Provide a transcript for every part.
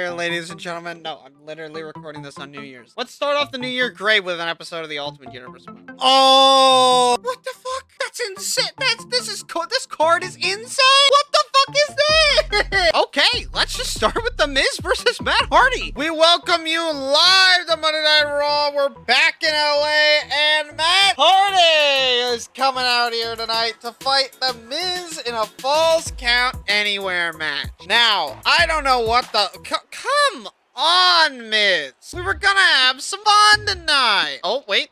Year, ladies and gentlemen. No, I'm literally recording this on New Year's. Let's start off the New Year great with an episode of the Ultimate Universe. Oh, what the fuck? That's insane. This card is insane. What the fuck is this? Okay, let's just start with The Miz versus Matt Hardy. We welcome you live to Monday Night Raw. We're back in LA, and Matt Hardy is coming out here tonight to fight The Miz in a Falls Count Anywhere match. Now, I don't know what the... Come on, Miz. We were gonna have some fun tonight. Oh, wait.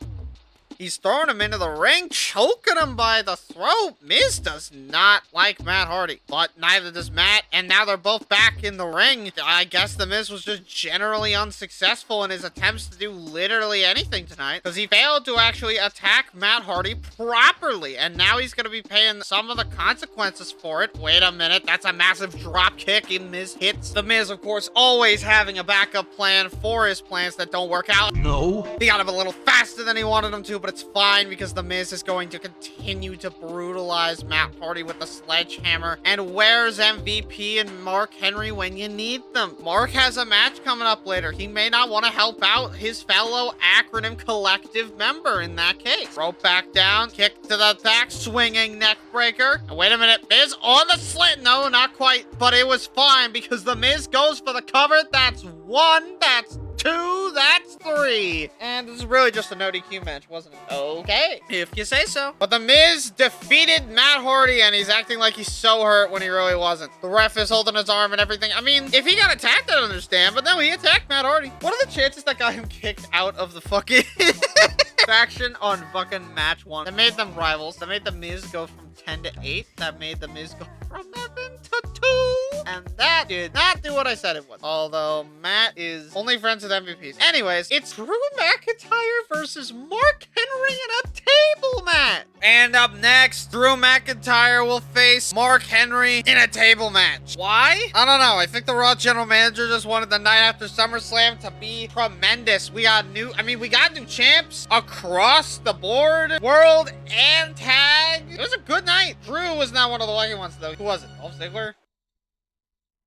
He's throwing him into the ring, choking him by the throat. Miz does not like Matt Hardy, but neither does Matt, and now they're both back in the ring. I guess the Miz was just generally unsuccessful in his attempts to do literally anything tonight, because he failed to actually attack Matt Hardy properly, and now he's going to be paying some of the consequences for it. Wait a minute, that's a massive drop kick, and Miz hits. The Miz, of course, always having a backup plan for his plans that don't work out. No. He got him a little faster than he wanted him to, but it's fine because The Miz is going to continue to brutalize Matt Hardy with the sledgehammer. And where's MVP and Mark Henry when you need them? Mark has a match coming up later. He may not want to help out his fellow acronym collective member in that case. Rope back down, kick to the back, swinging neck breaker. And wait a minute, Miz on the slit. No, not quite, but it was fine because The Miz goes for the cover. That's one, that's two, that's three. And this is really just a no DQ match, wasn't it? Okay, if you say so. But The Miz defeated Matt Hardy, and he's acting like he's so hurt when he really wasn't. The ref is holding his arm and everything. I mean, if he got attacked, I don't understand, but no, he attacked Matt Hardy. What are the chances that got him kicked out of the fucking faction on fucking match one? That made them rivals. That made The Miz go from 10 to 8. That made The Miz go from 11 to 2. And that did not do what I said it would. Although Matt is only friends with MVPs. Anyways, it's Drew McIntyre versus Mark Henry in a table match. And up next, Drew McIntyre will face Mark Henry in a table match. Why? I don't know. I think the Raw general manager just wanted the night after SummerSlam to be tremendous. We got new champs across the board, world and tag. It was a good night. Drew was not one of the lucky ones though. Who was it? Dolph Ziggler?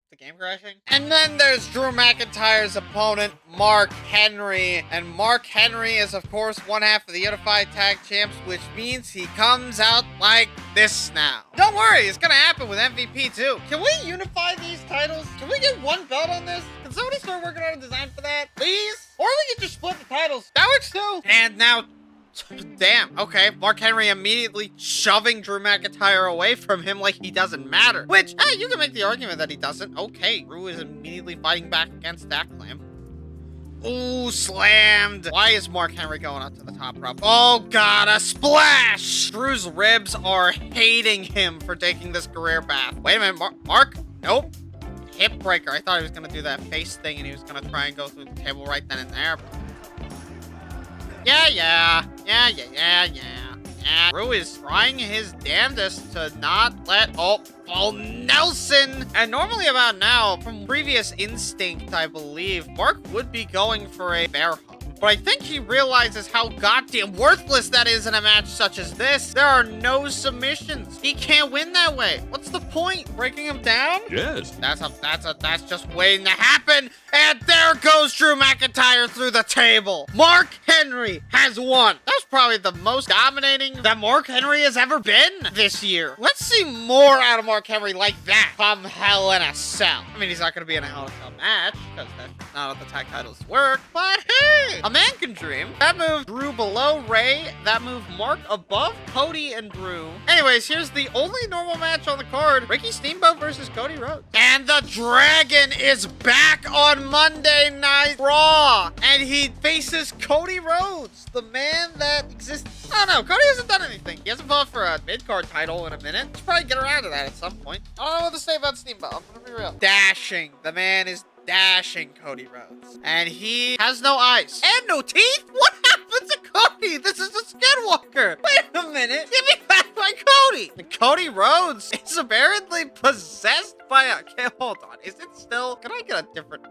The game crashing? And then there's Drew McIntyre's opponent, Mark Henry. And Mark Henry is, of course, one half of the Unified Tag Champs, which means he comes out like this now. Don't worry, it's gonna happen with MVP too. Can we unify these titles? Can we get one belt on this? Can somebody start working on a design for that, please? Or we can just split the titles. That works too. And now, damn, okay, Mark Henry immediately shoving Drew McIntyre away from him like he doesn't matter. Which, hey, you can make the argument that he doesn't. Okay, Drew is immediately fighting back against that claim. Ooh, slammed. Why is Mark Henry going up to the top rope? Oh, God, a splash. Drew's ribs are hating him for taking this career path. Wait a minute, Mark? Nope. Hip breaker. I thought he was going to do that face thing and he was going to try and go through the table right then and there. Yeah. Drew is trying his damnedest to not let... Oh, Nelson! And normally about now, from previous instinct, I believe, Mark would be going for a bear hug. But I think he realizes how goddamn worthless that is in a match such as this. There are no submissions. He can't win that way. What's the point? Breaking him down? Yes. That's just waiting to happen. And there goes Drew McIntyre through the table. Mark Henry has won. That's probably the most dominating that Mark Henry has ever been this year. Let's see more out of Mark Henry like that come Hell in a Cell. I mean, he's not going to be in a Hell in a Cell match because that's not how the tag titles work. But hey, a man can dream. That move Drew below Ray. That move Mark above Cody and Drew. Anyways, here's the only normal match on the card. Ricky Steamboat versus Cody Rhodes. And the Dragon is back on Monday Night Raw. And he faces Cody Rhodes, the man that exists. I don't know. Cody hasn't done anything. He hasn't fought for a mid-card title in a minute. He'll probably get around to that at some point. I don't know what to say about Steamboat. I'm gonna be real. Dashing. The man is dashing Cody Rhodes. And he has no eyes. And no teeth? What happened to Cody? This is a skinwalker. Wait a minute. Give me back my Cody. And Cody Rhodes is apparently possessed by a... Okay, hold on. Is it still... Can I get a different...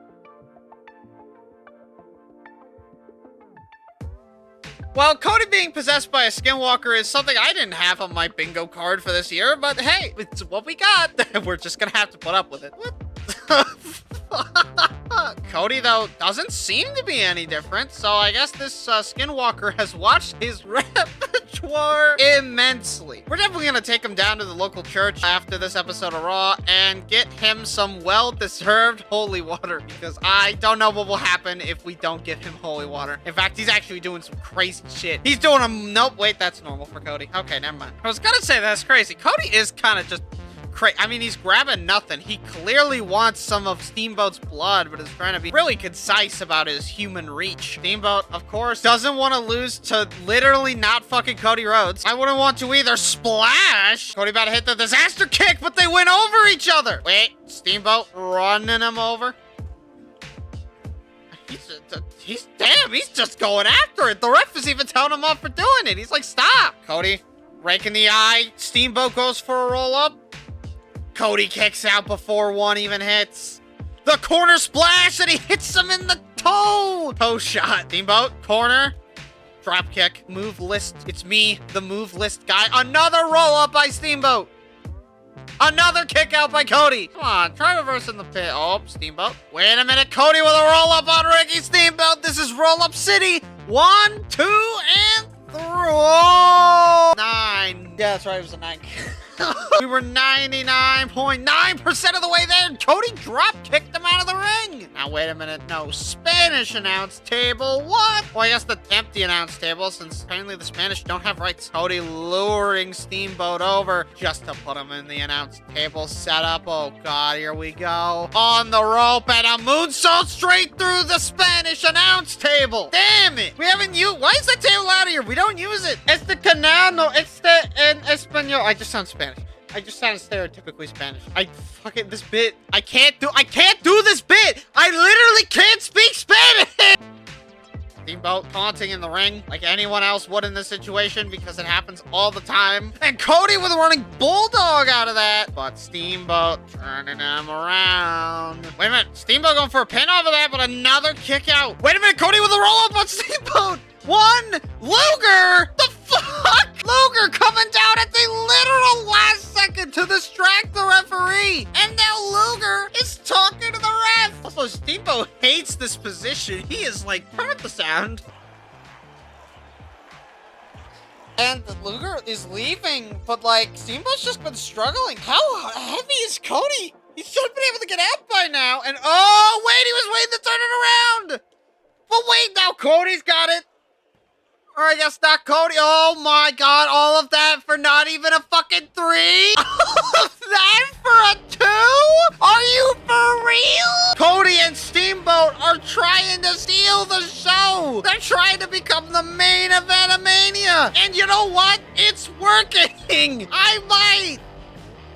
Well, Cody being possessed by a skinwalker is something I didn't have on my bingo card for this year, but hey, it's what we got. We're just gonna have to put up with it. What the fuck? Cody, though, doesn't seem to be any different. So I guess this skinwalker has watched his repertoire immensely. We're definitely going to take him down to the local church after this episode of Raw and get him some well-deserved holy water, because I don't know what will happen if we don't give him holy water. In fact, he's actually doing some crazy shit. He's doing a... Nope, wait, that's normal for Cody. Okay, never mind. I was gonna say that's crazy. Cody is kind of just... I mean, he's grabbing nothing. He clearly wants some of Steamboat's blood, but is trying to be really concise about his human reach. Steamboat, of course, doesn't want to lose to literally not fucking Cody Rhodes. I wouldn't want to either. Splash! Cody about to hit the disaster kick, but they went over each other. Wait, Steamboat running him over. He's just going after it. The ref is even telling him off for doing it. He's like, stop. Cody, rake in the eye. Steamboat goes for a roll-up. Cody kicks out before one even hits. The corner splash, and he hits him in the toe. Toe shot. Steamboat, corner. Drop kick. Move list. It's me, the move list guy. Another roll-up by Steamboat. Another kick out by Cody. Come on, try reversing the pin. Oh, Steamboat. Wait a minute. Cody with a roll-up on Ricky Steamboat. This is roll-up city. 1, 2, and 3. Oh, 9. Yeah, that's right. It was a 9. We were 99.9% of the way there. Cody drop kicked him out of the ring. Now, wait a minute. No, Spanish announce table. What? Well, I guess the empty announce table, since apparently the Spanish don't have rights. Cody luring Steamboat over just to put him in the announce table setup. Oh, God, here we go. On the rope and a moonsault straight through the Spanish announce table. Damn it. We haven't used... Why is that table out of here? We don't use it. It's the canal. No, it's the en español. I just sound Spanish. I just sound stereotypically Spanish. This bit. I can't do this bit. I literally can't speak Spanish. Steamboat taunting in the ring like anyone else would in this situation, because it happens all the time. And Cody with a running bulldog out of that. But Steamboat turning him around. Wait a minute. Steamboat going for a pin off of that, but another kick out. Wait a minute. Cody with a roll up on Steamboat. 1. Luger. The fuck? Luger coming down at the literal last second to distract the referee. And now Luger is talking to the ref. Also, Steamboat hates this position. He is like, turn up the sound. And Luger is leaving, but like, Steamboat's just been struggling. How heavy is Cody? He should have been able to get out by now. And oh, wait, he was waiting to turn it around. But wait, now Cody's got it. Or I guess not Cody. Oh my God, all of that for not even a fucking 3? All of that for a 2? Are you for real? Cody and Steamboat are trying to steal the show. They're trying to become the main event of Mania. And you know what? It's working. I might.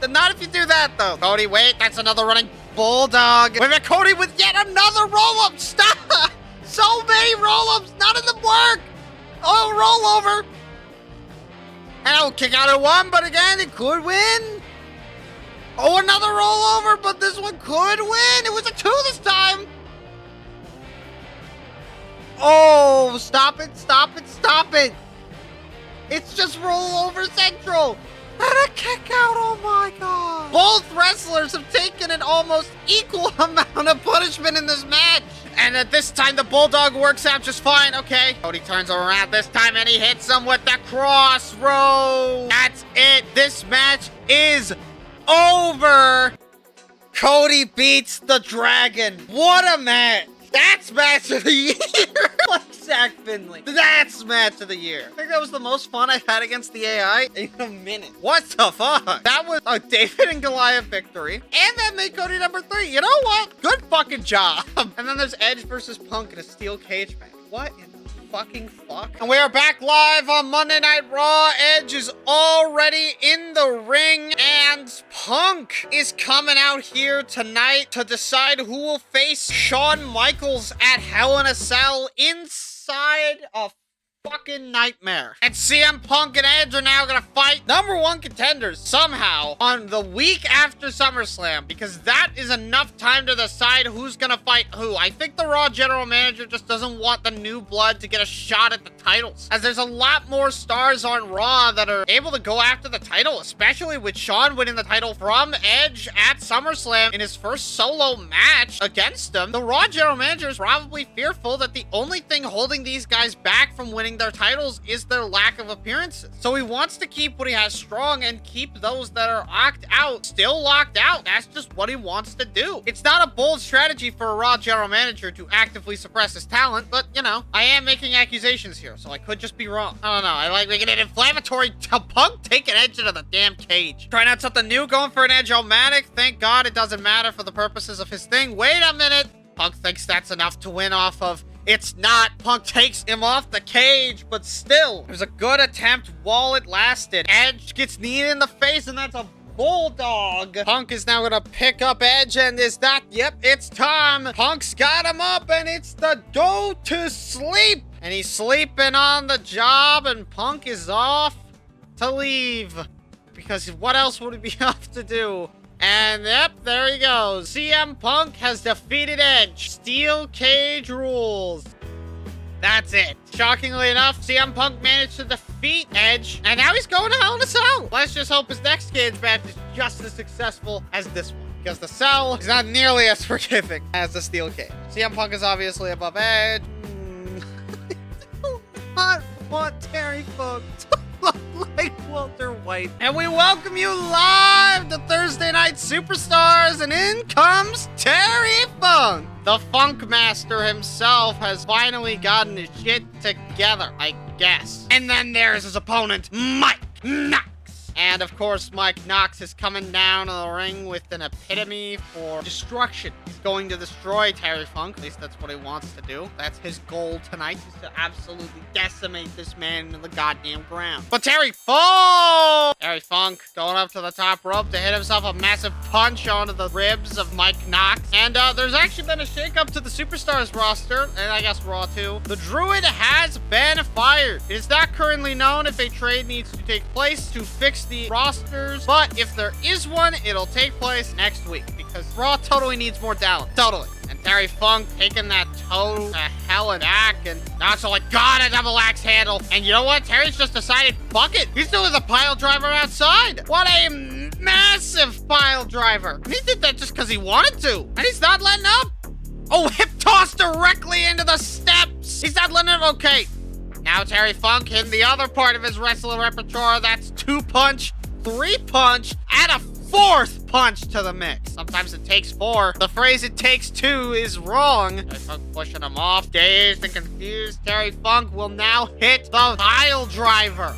Not if you do that, though. Cody, wait, that's another running bulldog. Wait a minute, Cody with yet another roll-up. Stop. So many roll-ups, none of them work. Oh, roll over. And I'll kick out at 1, but again, it could win. Oh, another roll over, but this one could win. It was a 2 this time. Oh, stop it, stop it, stop it. It's just roll over central. And a kick out, oh my God. Both wrestlers have taken an almost equal amount of punishment in this match. And at this time, the Bulldog works out just fine. Okay. Cody turns around this time, and he hits him with the crossroads. That's it. This match is over. Cody beats the Dragon. What a match. That's match of the year. Like Zach Finley. That's match of the year. I think that was the most fun I've had against the AI in a minute. What the fuck? That was a David and Goliath victory. And that made Cody number 3. You know what? Good fucking job. And then there's Edge versus Punk in a steel cage match. What in the fucking fuck? And we are back live on Monday Night Raw. Edge is already in the ring, and Punk is coming out here tonight to decide who will face Shawn Michaels at Hell in a Cell inside a fucking nightmare. And CM Punk and Edge are now gonna fight #1 contenders somehow on the week after SummerSlam, because that is enough time to decide who's gonna fight who. I think the Raw general manager just doesn't want the new blood to get a shot at the titles, as there's a lot more stars on Raw that are able to go after the title, especially with Shawn winning the title from Edge at SummerSlam in his first solo match against him. The Raw general manager is probably fearful that the only thing holding these guys back from winning their titles is their lack of appearances. So he wants to keep what he has strong and keep those that are locked out still locked out. That's just what he wants to do. It's not a bold strategy for a Raw general manager to actively suppress his talent, but you know, I am making accusations here, so I could just be wrong. I don't know. I like making it inflammatory to Punk taking Edge into the damn cage. Trying out something new, going for an Edge-o-matic. Thank God it doesn't matter for the purposes of his thing. Wait a minute. Punk thinks that's enough to win off of. It's not. Punk takes him off the cage, but still. It was a good attempt while it lasted. Edge gets kneed in the face, and that's a bulldog. Punk is now gonna pick up Edge, and is that, yep, it's time. Punk's got him up, and it's the go to sleep. And he's sleeping on the job, and Punk is off to leave. Because what else would he be off to do? And yep, there he goes. CM Punk has defeated Edge. Steel cage rules. That's it. Shockingly enough, CM Punk managed to defeat Edge, and now he's going to Hell in a Cell. Let's just hope his next cage match is just as successful as this one, because the Cell is not nearly as forgiving as the steel cage. CM Punk is obviously above Edge. I do not want Terry Funk to look like Walter White. And we welcome you live to Thursday Night Superstars, and in comes Terry Funk. The Funk Master himself has finally gotten his shit together, I guess. And then there's his opponent, Mike Knox. And of course, Mike Knox is coming down to the ring with an epitome for destruction. He's going to destroy Terry Funk. At least that's what he wants to do. That's his goal tonight, is to absolutely decimate this man into the goddamn ground. But Terry Funk going up to the top rope to hit himself a massive punch onto the ribs of Mike Knox. And there's actually been a shakeup to the Superstars roster, and I guess Raw too. The Druid has been fired. It is not currently known if a trade needs to take place to fix the rosters, but if there is one, it'll take place next week, because Raw totally needs more talent. Totally. And Terry Funk taking that toe to hell and back, and Knox are like, got a double axe handle. And you know what? Terry's just decided, fuck it. He's doing the pile driver outside. What a massive pile driver. And he did that just because he wanted to. And he's not letting up. Oh, hip toss directly into the steps. He's not letting up. Okay. Now Terry Funk hitting the other part of his wrestling repertoire. That's 2-punch, 3-punch, and a 4th punch to the mix. Sometimes it takes 4. The phrase "it takes 2" is wrong. Terry Funk pushing him off. Dazed and confused, Terry Funk will now hit the pile driver.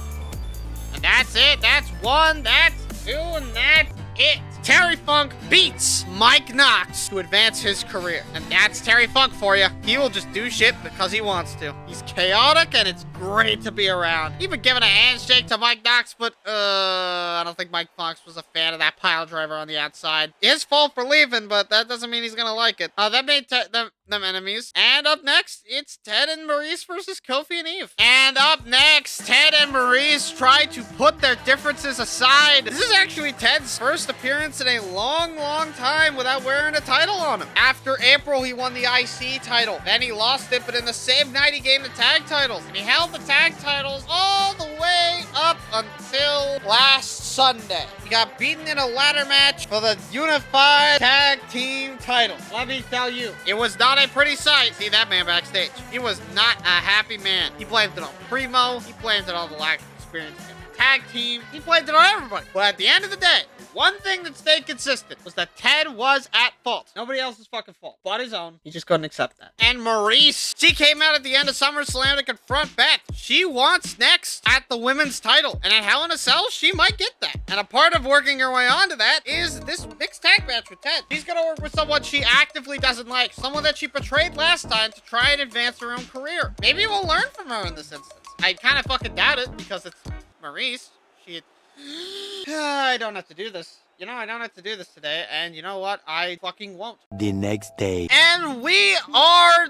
And that's it. That's 1, that's 2, and that's it. Terry Funk beats Mike Knox to advance his career. And that's Terry Funk for you. He will just do shit because he wants to. He's chaotic, and it's great to be around. Even giving a handshake to Mike Knox, but I don't think Mike Knox was a fan of that pile driver on the outside. His fault for leaving, but that doesn't mean he's gonna like it. That made them enemies. And up next, it's Ted and Maurice versus Kofi and Eve. And up next, Ted and Maurice try to put their differences aside. This is actually Ted's first appearance in a long, long time without wearing a title on him. After April, he won the IC title. Then he lost it, but in the same night, he gained the tag titles. And he held the tag titles all the way up until last Sunday. He got beaten in a ladder match for the Unified Tag Team title. Let me tell you, it was not a pretty sight. See that man backstage. He was not a happy man. He blamed it on Primo. He blamed it on the lack of experience in the tag team. He blamed it on everybody. But at the end of the day, one thing that stayed consistent was that Ted was at fault. Nobody else's fucking fault but his own. He just couldn't accept that. And Maurice, she came out at the end of SummerSlam to confront Beth. She wants next at the women's title. And at Hell in a Cell, she might get that. And a part of working her way onto that is this mixed tag match with Ted. She's gonna work with someone she actively doesn't like. Someone that she betrayed last time to try and advance her own career. Maybe we'll learn from her in this instance. I kind of fucking doubt it because it's Maurice. I don't have to do this. You know, I don't have to do this today. And you know what? I fucking won't. The next day. And we are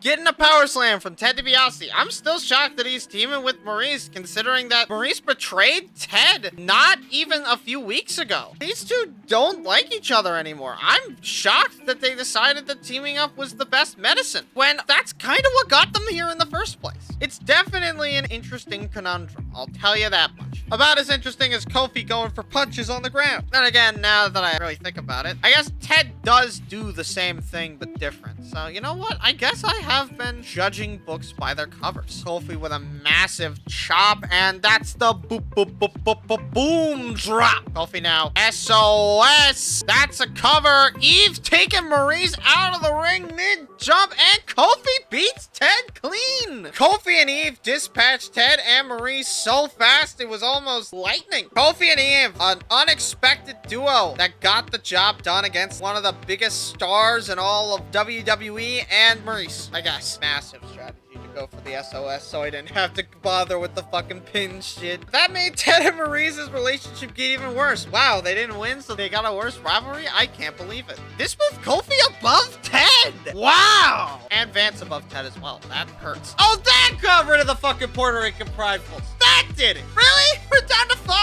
getting a power slam from Ted DiBiase. I'm still shocked that he's teaming with Maurice, considering that Maurice betrayed Ted not even a few weeks ago. These two don't like each other anymore. I'm shocked that they decided that teaming up was the best medicine, when that's kind of what got them here in the first place. It's definitely an interesting conundrum, I'll tell you that much. About as interesting as Kofi going for punches on the ground. Then again, now that I really think about it, I guess Ted does do the same thing but different. So, you know what? I guess I have been judging books by their covers. Kofi with a massive chop, and that's the boom drop. Kofi now. SOS. That's a cover. Eve taking Maurice out of the ring mid-jump, and Kofi beats Ted clean. Kofi and Eve dispatched Ted and Maurice so fast it was almost lightning. Kofi and Eve, an unexpected duo that got the job done against one of the biggest stars in all of WWE and Maurice, I guess. Massive strategy to go for the SOS so I didn't have to bother with the fucking pin shit. That made Ted and Maurice's relationship get even worse. Wow, they didn't win, so they got a worse rivalry? I can't believe it. This moved Kofi above Ted! Wow! And Vance above Ted as well. That hurts. Oh, that got rid of the fucking Puerto Rican Pridefuls. That did it! Really? We're down to 5?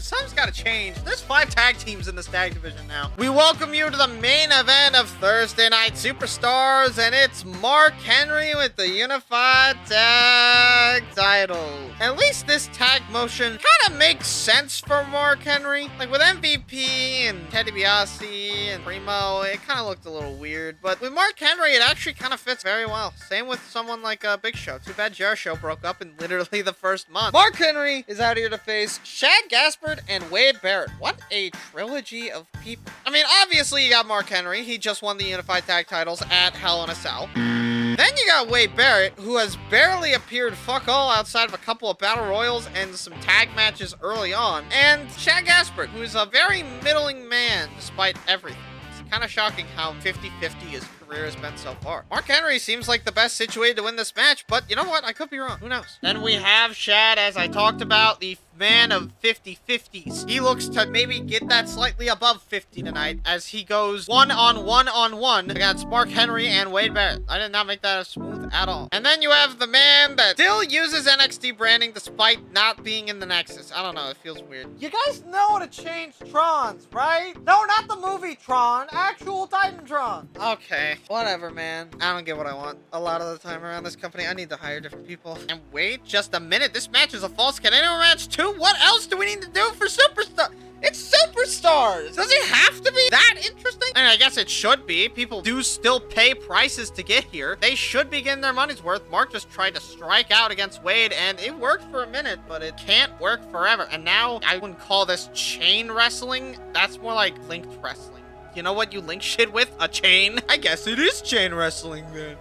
Something's gotta change. There's 5 tag teams in this tag division now. We welcome you to the main event of Thursday Night Superstars, and it's Mark Henry with the Unified Tag Title. At least this tag motion kind of makes sense for Mark Henry. Like with MVP and Ted DiBiase and Primo, it kind of looked a little weird. But with Mark Henry, it actually kind of fits very well. Same with someone like Big Show. Too bad Jericho broke up in literally the first month. Mark Henry is out here to face Shad Gaspard and Wade Barrett. What a trilogy of people. I mean, obviously you got Mark Henry. He just won the Unified Tag Titles at Hell in a Cell. Then you got Wade Barrett, who has barely appeared fuck all outside of a couple of battle royals and some tag matches early on. And Shad Gaspard, who is a very middling man despite everything. It's kind of shocking how 50-50 his career has been so far. Mark Henry seems like the best situated to win this match, but you know what? I could be wrong. Who knows? Then we have Shad, as I talked about, the man of 50-50s. He looks to maybe get that slightly above 50 tonight as he goes one-on-one against Mark Henry and Wade Barrett. I did not make that smooth at all. And then you have the man that still uses NXT branding despite not being in the Nexus. I don't know, it feels weird. You guys know to change Trons, right? No, not the movie Tron, actual Titantron. Okay, whatever, man. I don't get what I want. A lot of the time around this company, I need to hire different people. And wait just a minute, this match is a false Canadian match too? What else do we need to do for Superstar? It's Superstars! Does it have to be that interesting? I mean, I guess it should be. People do still pay prices to get here. They should be getting their money's worth. Mark just tried to strike out against Wade, and it worked for a minute, but it can't work forever. And now, I wouldn't call this chain wrestling. That's more like linked wrestling. You know what you link shit with? A chain? I guess it is chain wrestling, then.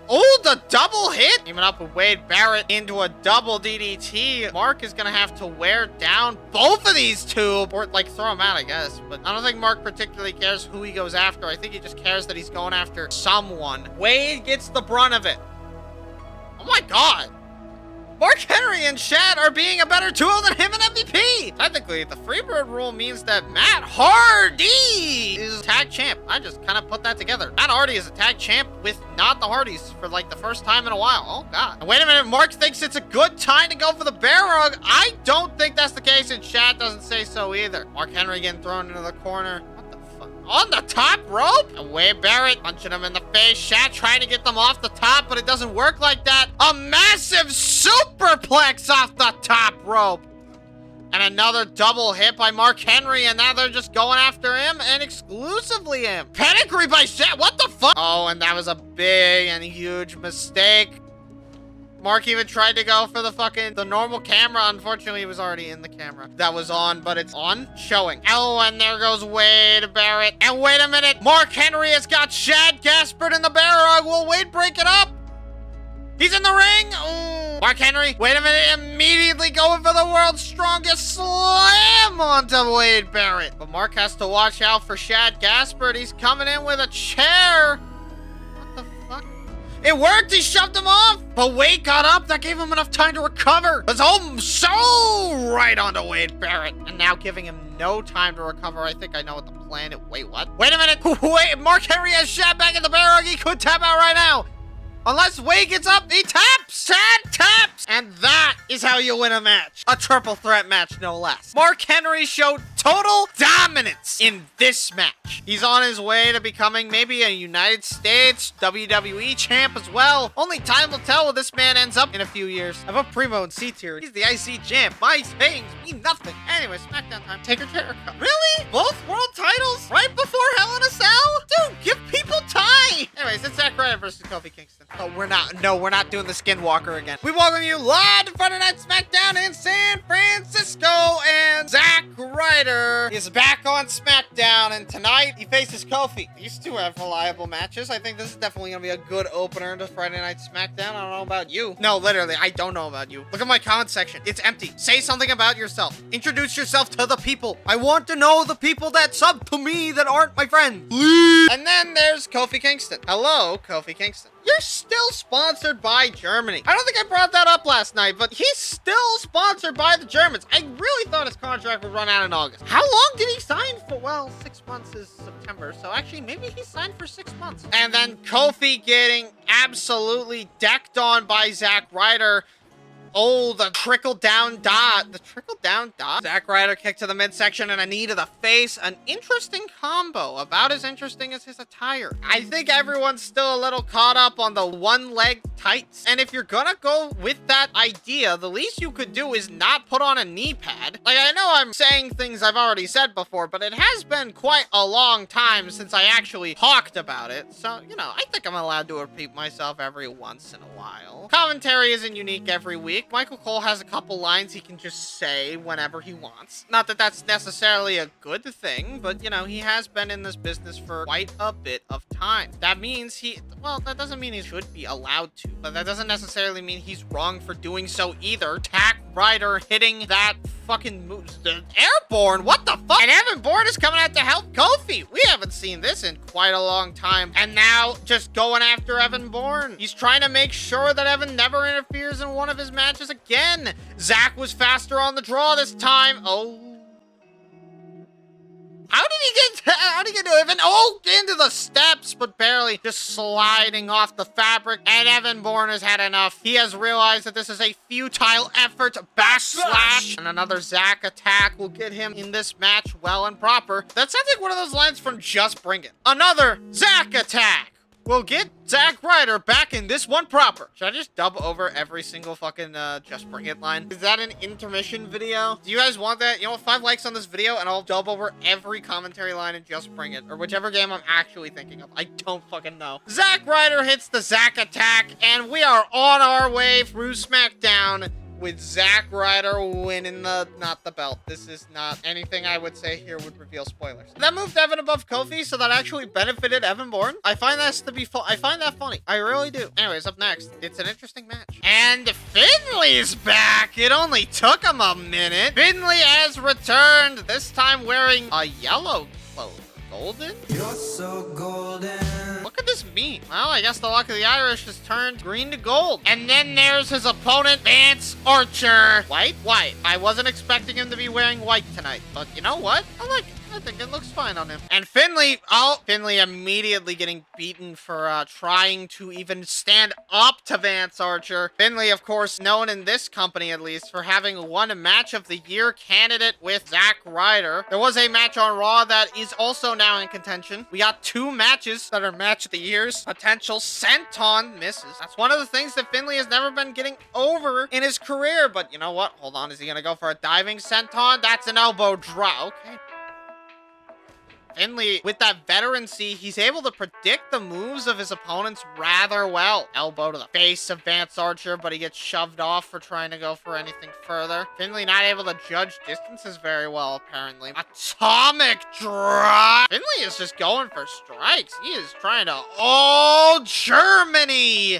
Oh, the double hit! Teaming up with Wade Barrett into a double DDT. Mark is gonna have to wear down both of these two, or like throw them out, I guess. But I don't think Mark particularly cares who he goes after. I think he just cares that he's going after someone. Wade gets the brunt of it. Oh my God. Mark Henry and Shad are being a better duo than him and MVP. Technically, the Freebird rule means that Matt Hardy is tag champ. I just kind of put that together. Matt Hardy is a tag champ with not the Hardys for like the first time in a while. Oh God. And wait a minute, Mark thinks it's a good time to go for the bear rug. I don't think that's the case, and Shad doesn't say so either. Mark Henry getting thrown into the corner. On the top rope? And Wade Barrett punching him in the face. Shad trying to get them off the top, but it doesn't work like that. A massive superplex off the top rope. And another double hit by Mark Henry, and now they're just going after him and exclusively him. Pedigree by Shad. What the fuck? Oh, and that was a big and huge mistake. Mark even tried to go for the normal camera. Unfortunately, he was already in the camera. That was on, but it's on, showing. Oh, and there goes Wade Barrett. And wait a minute, Mark Henry has got Shad Gaspard in the bear rug. Will Wade break it up? He's in the ring. Ooh. Mark Henry, wait a minute, immediately going for the world's strongest slam onto Wade Barrett. But Mark has to watch out for Shad Gaspard. He's coming in with a chair. It worked! He shoved him off! But Wade got up. That gave him enough time to recover. It's so right onto Wade Barrett. And now giving him no time to recover. I think I know what the plan is. Wait, what? Wait a minute. Wait, Mark Henry has Shad back in the bear rug. He could tap out right now. Unless Wade gets up, he taps! Taps! And that is how you win a match. A triple threat match, no less. Mark Henry showed total dominance in this match. He's on his way to becoming maybe a United States WWE champ as well. Only time will tell where this man ends up in a few years. I put Primo in C tier. He's the IC champ. My sayings mean nothing. Anyway, SmackDown time. Take her Jericho. Really? Both world titles? Right before Hell in a Cell? Dude, give people time. Anyways, it's Zack Ryder versus Kofi Kingston. Oh, we're not doing the Skinwalker again. We welcome you live to Friday Night SmackDown in San Francisco, and Zack Ryder is back on SmackDown, and tonight he faces Kofi. These two have reliable matches. I think this is definitely gonna be a good opener to Friday Night SmackDown. I don't know about you. No, literally, I don't know about you. Look at my comment section. It's empty. Say something about yourself. Introduce yourself to the people. I want to know the people that sub to me that aren't my friends. Please. And then there's Kofi Kingston. Hello, Kofi Kingston. You're still sponsored by Germany. I don't think I brought that up last night, but he's still sponsored by the Germans. I really thought his contract would run out in August. How long did he sign for? Well, 6 months is September, so actually maybe he signed for 6 months. And then Kofi getting absolutely decked on by Zack Ryder. Oh, the trickle down dot. The trickle down dot. Zack Ryder kick to the midsection and a knee to the face. An interesting combo. About as interesting as his attire. I think everyone's still a little caught up on the one leg tights. And if you're gonna go with that idea, the least you could do is not put on a knee pad. Like, I know I'm saying things I've already said before, but it has been quite a long time since I actually talked about it. So, you know, I think I'm allowed to repeat myself every once in a while. Commentary isn't unique every week. Michael Cole has a couple lines he can just say whenever he wants. Not that that's necessarily a good thing, but, you know, he has been in this business for quite a bit of time. That means well, that doesn't mean he should be allowed to, but that doesn't necessarily mean he's wrong for doing so either. Zack Ryder hitting that fucking move, the airborne, what the fuck? And Evan Bourne is coming out to help Kofi. We haven't seen this in quite a long time. And now just going after Evan Bourne. He's trying to make sure that Evan never interferes in one of his matches again. Zack was faster on the draw this time. Oh. How did he get to Evan? Oh, into the steps, but barely. Just sliding off the fabric. And Evan Bourne has had enough. He has realized that this is a futile effort. Backslash. And another Zack attack will get him in this match well and proper. That sounds like one of those lines from Just Bring It. Another Zack attack will get Zack Ryder back in this one proper. Should I just dub over every single fucking Just Bring It line? Is that an intermission video? Do you guys want that? You know, 5 likes on this video and I'll dub over every commentary line in Just Bring It, or whichever game I'm actually thinking of. I don't fucking know. Zack Ryder hits the Zack attack, and we are on our way through SmackDown with Zack Ryder winning not the belt. This is not anything I would say here would reveal spoilers. That moved Evan above Kofi, so that actually benefited Evan Bourne. I find that to be I find that funny. I really do. Anyways, up next, it's an interesting match. And Finley's back. It only took him a minute. Finley has returned, this time wearing a yellow clover. Golden? You're so golden. What could this mean? Well, I guess the luck of the Irish has turned green to gold. And then there's his opponent, Vance Archer. White? White. I wasn't expecting him to be wearing white tonight, but you know what? I like it. I think it looks fine on him. And Finley, Finley immediately getting beaten for trying to even stand up to Vance Archer. Finley, of course, known in this company at least for having won a match of the year candidate with Zack Ryder. There was a match on Raw that is also now in contention. We got 2 matches that are match of the years. Potential senton misses. That's one of the things that Finley has never been getting over in his career. But you know what? Hold on. Is he going to go for a diving senton? That's an elbow drop. Okay. Finley, with that veterancy, he's able to predict the moves of his opponents rather well. Elbow to the face of Vance Archer, but he gets shoved off for trying to go for anything further. Finley not able to judge distances very well, apparently. Atomic drop! Finley is just going for strikes. He is trying to... Oh, Germany!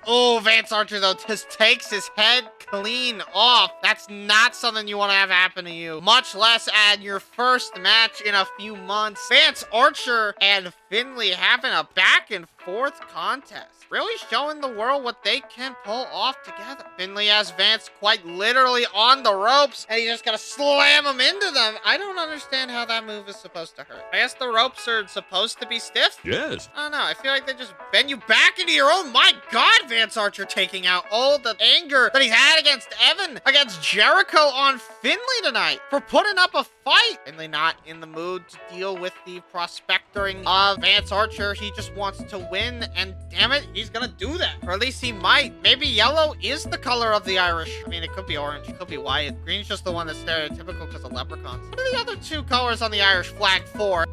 Oh, Vance Archer, though, just takes his head clean off. That's not something you want to have happen to you, much less at your first match in a few months. Vance Archer and Finley having a back and forth contest, really showing the world what they can pull off together. Finley has Vance quite literally on the ropes, and he's just gonna slam him into them. I don't understand how that move is supposed to hurt. I guess the ropes are supposed to be stiff? Yes. I don't know. I feel like they just bend you back into your own. My God, Vance Archer taking out all the anger that he's had against Evan, against Jericho on Finley tonight for putting up a fight. Finley not in the mood to deal with the prospectoring of Vance Archer. He just wants to win, and damn it, he's gonna do that. Or at least he might. Maybe yellow is the color of the Irish. I mean, it could be orange, it could be white. Green's just the one that's stereotypical because of leprechauns. What are the other two colors on the Irish flag for?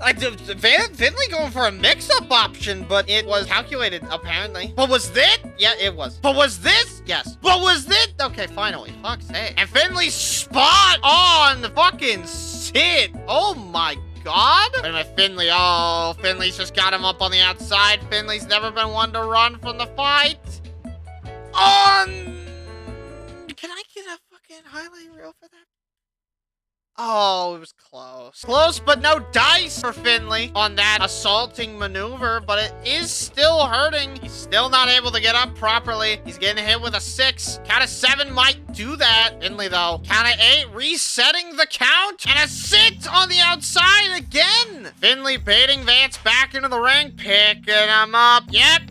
Finley going for a mix-up option, but it was calculated, apparently. But was this? Yeah, it was. But was this? Yes. But was this? Okay, finally. Fuck's sake. And Finley's spot on the fucking Sid. Oh my God. Wait a minute, Finley. Oh, Finley's just got him up on the outside. Finley's never been one to run from the fight. On. Can I get a fucking highlight reel for that? Oh, it was close. Close, but no dice for Finley on that assaulting maneuver, but it is still hurting. He's still not able to get up properly. He's getting hit with a 6. Count of 7 might do that. Finley, though. Count of 8, resetting the count. And a sit on the outside again. Finley baiting Vance back into the ring, picking him up. Yep.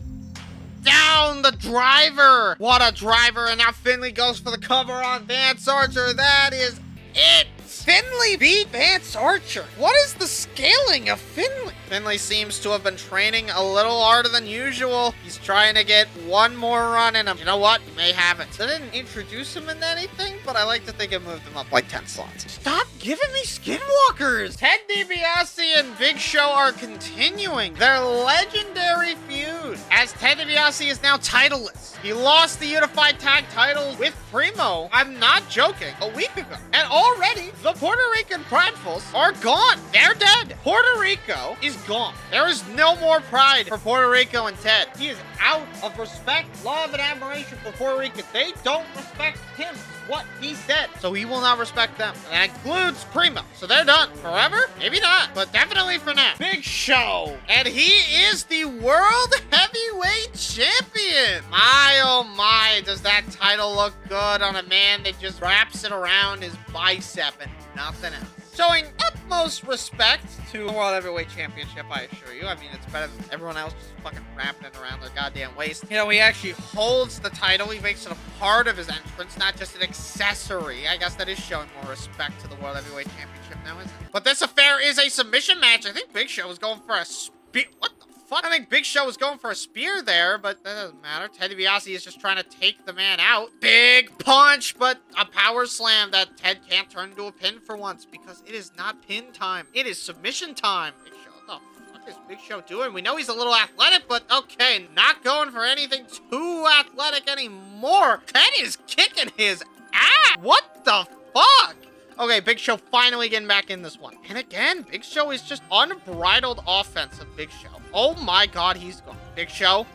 Down the driver. What a driver. And now Finley goes for the cover on Vance Archer. That is it. Finley beat Vance Archer. What is the scaling of Finley? Finley seems to have been training a little harder than usual. He's trying to get one more run in him. You know what? He may have it. They didn't introduce him in anything, but I like to think it moved him up like 10 slots. Stop giving me skinwalkers. Ted DiBiase and Big Show are continuing their legendary feud, as Ted DiBiase is now titleless. He lost the unified tag titles with Primo, I'm not joking, a week ago. And already, the Puerto Rican Pridefuls are gone. They're dead. Puerto Rico is gone. There is no more pride for Puerto Rico and Ted. He is out of respect, love, and admiration for Puerto Rico. They don't respect him. What he said, so he will not respect them. And that includes Primo. So they're done. Forever? Maybe not, but definitely for now. Big Show. And he is the World Heavyweight Champion. My, oh my, does that title look good on a man that just wraps it around his bicep and nothing else. Showing utmost respect to the World Heavyweight Championship, I assure you. I mean, it's better than everyone else just fucking wrapping it around their goddamn waist. You know, he actually holds the title. He makes it a part of his entrance, not just an accessory. I guess that is showing more respect to the World Heavyweight Championship now, isn't it? But this affair is a submission match. I think Big Show was going for a spear. What the fuck? I think Big Show was going for a spear there, but that doesn't matter. Ted DiBiase is just trying to take the man out. Big punch, but a power slam that Ted can't turn into a pin for once because it is not pin time. It is submission time. Big Show, what the fuck is Big Show doing? We know he's a little athletic, but okay, not going for anything too athletic anymore. Ted is kicking his ass. What the fuck? Okay, Big Show finally getting back in this one. And again, Big Show is just unbridled offense of Big Show. Oh my God, he's gone. Big Show,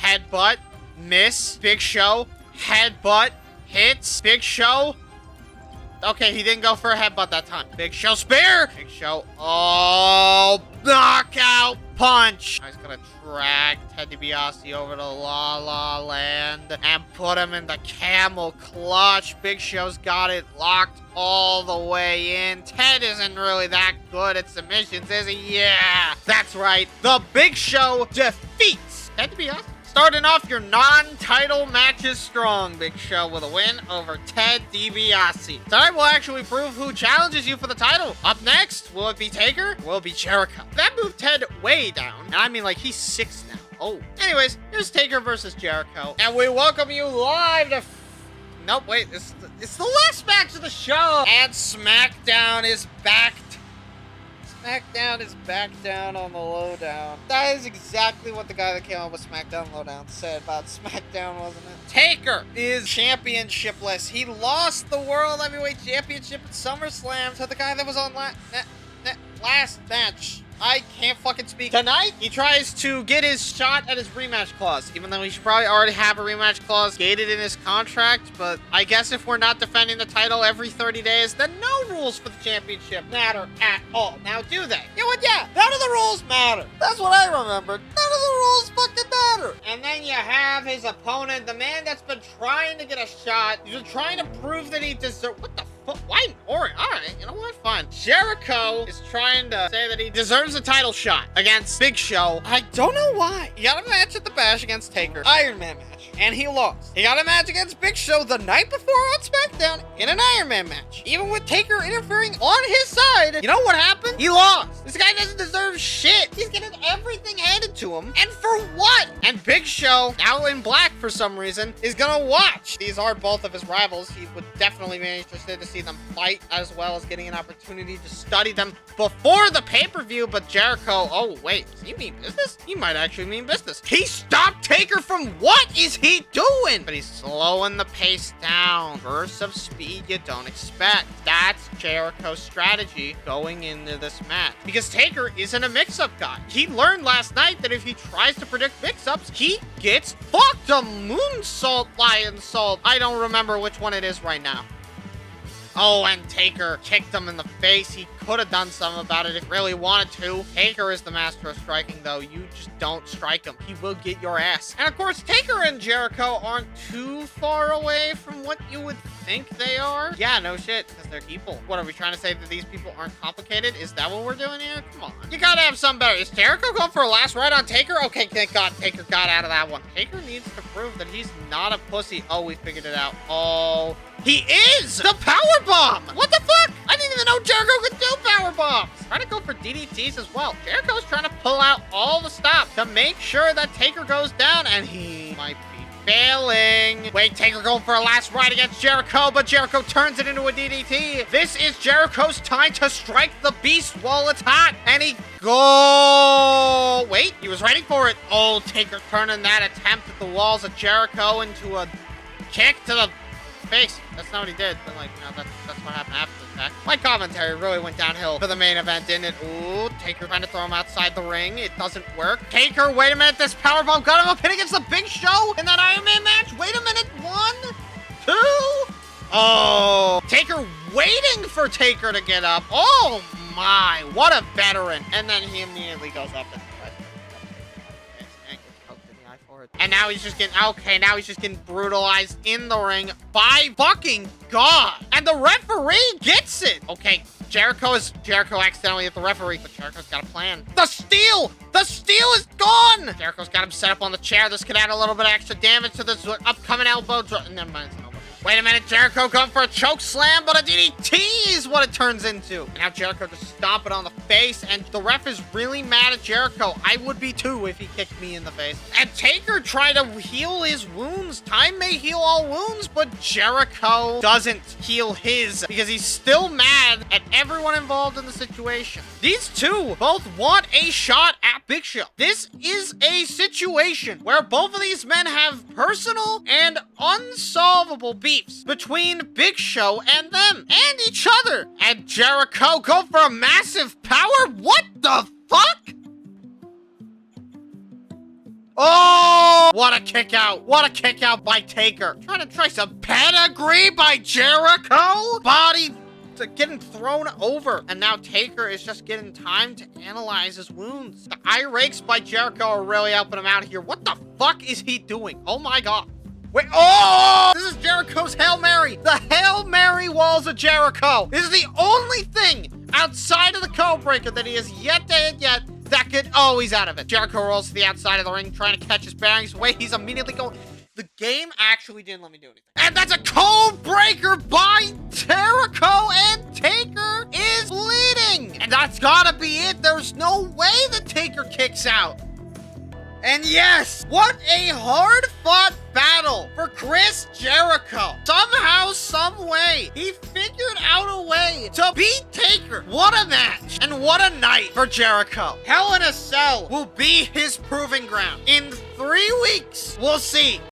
headbutt, miss. Big Show, headbutt, hits. Big Show. Okay, he didn't go for a headbutt that time. Big Show spear. Big Show, oh, knockout punch. He's gonna drag Ted DiBiase over to La La Land and put him in the camel clutch. Big Show's got it locked all the way in. Ted isn't really that good at submissions, is he? Yeah, that's right. The Big Show defeats Ted DiBiase. Starting off your non-title matches strong, Big Show with a win over Ted DiBiase. Tonight we'll actually prove who challenges you for the title. Up next, will it be Taker? Will it be Jericho? That moved Ted way down. And I mean, like, he's 6 now. Oh. Anyways, here's Taker versus Jericho. And we welcome you live to... Nope, wait. It's the last match of the show. And SmackDown is back. SmackDown is back down on the lowdown. That is exactly what the guy that came up with SmackDown Lowdown said about SmackDown, wasn't it? Taker is championshipless. He lost the World Heavyweight Championship at SummerSlam to the guy that was on last match. I can't fucking speak. Tonight, he tries to get his shot at his rematch clause, even though he should probably already have a rematch clause gated in his contract. But I guess if we're not defending the title every 30 days, then no rules for the championship matter at all. Now, do they? You know what? Yeah, none of the rules matter. That's what I remember. None of the rules fucking matter. And then you have his opponent, the man that's been trying to get a shot. He's been trying to prove that he deserves. What the fuck? Why an orange? All right, you know what? Fine. Jericho is trying to say that he deserves a title shot against Big Show. I don't know why. He got a match at the Bash against Taker. Iron Man match. And he lost. He got a match against Big Show the night before on SmackDown in an Iron Man match. Even with Taker interfering on his side, you know what happened? He lost. This guy doesn't deserve shit. He's getting everything handed to him. And for what? And Big Show, now in black for some reason, is gonna watch. These are both of his rivals. He would definitely be interested to see them fight, as well as getting an opportunity to study them before the pay-per-view. But Jericho, oh wait, does he mean business? He might actually mean business. He stopped Taker from what is he doing? But he's slowing the pace down. Bursts of speed you don't expect. That's Jericho's strategy going into this match. Because Taker isn't a mix-up guy. He learned last night that if he tries to predict mix-ups, he gets fucked. A moonsault, lion salt. I don't remember which one it is right now. Oh, and Taker kicked him in the face. He could have done something about it if he really wanted to. Taker is the master of striking, though. You just don't strike him. He will get your ass. And of course, Taker and Jericho aren't too far away from what you would think they are. Yeah, no shit, because they're people. What, are we trying to say that these people aren't complicated? Is that what we're doing here? Come on. You gotta have some better. Is Jericho going for a last ride on Taker? Okay, thank God Taker got out of that one. Taker needs to prove that he's not a pussy. Oh, we figured it out. Oh, he is! The power bomb! What the fuck? I didn't even know Jericho could do power bombs. Trying to go for DDTs as well. Jericho's trying to pull out all the stops to make sure that Taker goes down, and he might be failing. Wait, Taker going for a last ride against Jericho, but Jericho turns it into a DDT. This is Jericho's time to strike the beast while it's hot, and he go. Wait, he was ready for it. Oh, Taker turning that attempt at the walls of Jericho into a kick to the face. That's not what he did, but like, you know, that's what happened after the fact. My commentary really went downhill for the main event, didn't it? Ooh, Taker trying to throw him outside the ring. It doesn't work. Taker, wait a minute. This powerbomb got him a pin against the Big Show in that Iron Man match. Wait a minute. 1, 2. Oh, Taker waiting for Taker to get up. Oh my, what a veteran. And then he immediately goes up and and now he's just getting, okay, now he's just getting brutalized in the ring by fucking God. And the referee gets it. Okay, Jericho accidentally hit the referee, but Jericho's got a plan. The steel is gone. Jericho's got him set up on the chair. This could add a little bit of extra damage to this upcoming elbow drop. Never mind, it's an elbow. Wait a minute, Jericho going for a choke slam, but a DDT is what it turns into. And now Jericho just stomp it on the face, and the ref is really mad at Jericho. I would be too if he kicked me in the face. And Taker tried to heal his wounds. Time may heal all wounds, but Jericho doesn't heal his because he's still mad at everyone involved in the situation. These two both want a shot at Big Show. This is a situation where both of these men have personal and unsolvable beefs between Big Show and them and each other. And Jericho go for a massive power. What the fuck? Oh, what a kick out. What a kick out by Taker. Trying to try some pedigree by Jericho. Body getting thrown over. And now Taker is just getting time to analyze his wounds. The eye rakes by Jericho are really helping him out here. What the fuck is he doing? Oh my God. Wait, oh! This is Jericho's Hail Mary. The Hail Mary walls of Jericho. This is the only thing outside of the code breaker that he has yet to hit yet that could, oh, he's out of it. Jericho rolls to the outside of the ring, trying to catch his bearings. Wait, he's immediately going. The game actually didn't let me do anything. And that's a code breaker by Jericho, and Taker is bleeding. And that's gotta be it. There's no way that Taker kicks out. And yes, what a hard-fought battle for Chris Jericho. Somehow, some way, he figured out a way to beat Taker. What a match, and what a night for Jericho. Hell in a Cell will be his proving ground. In 3 weeks, we'll see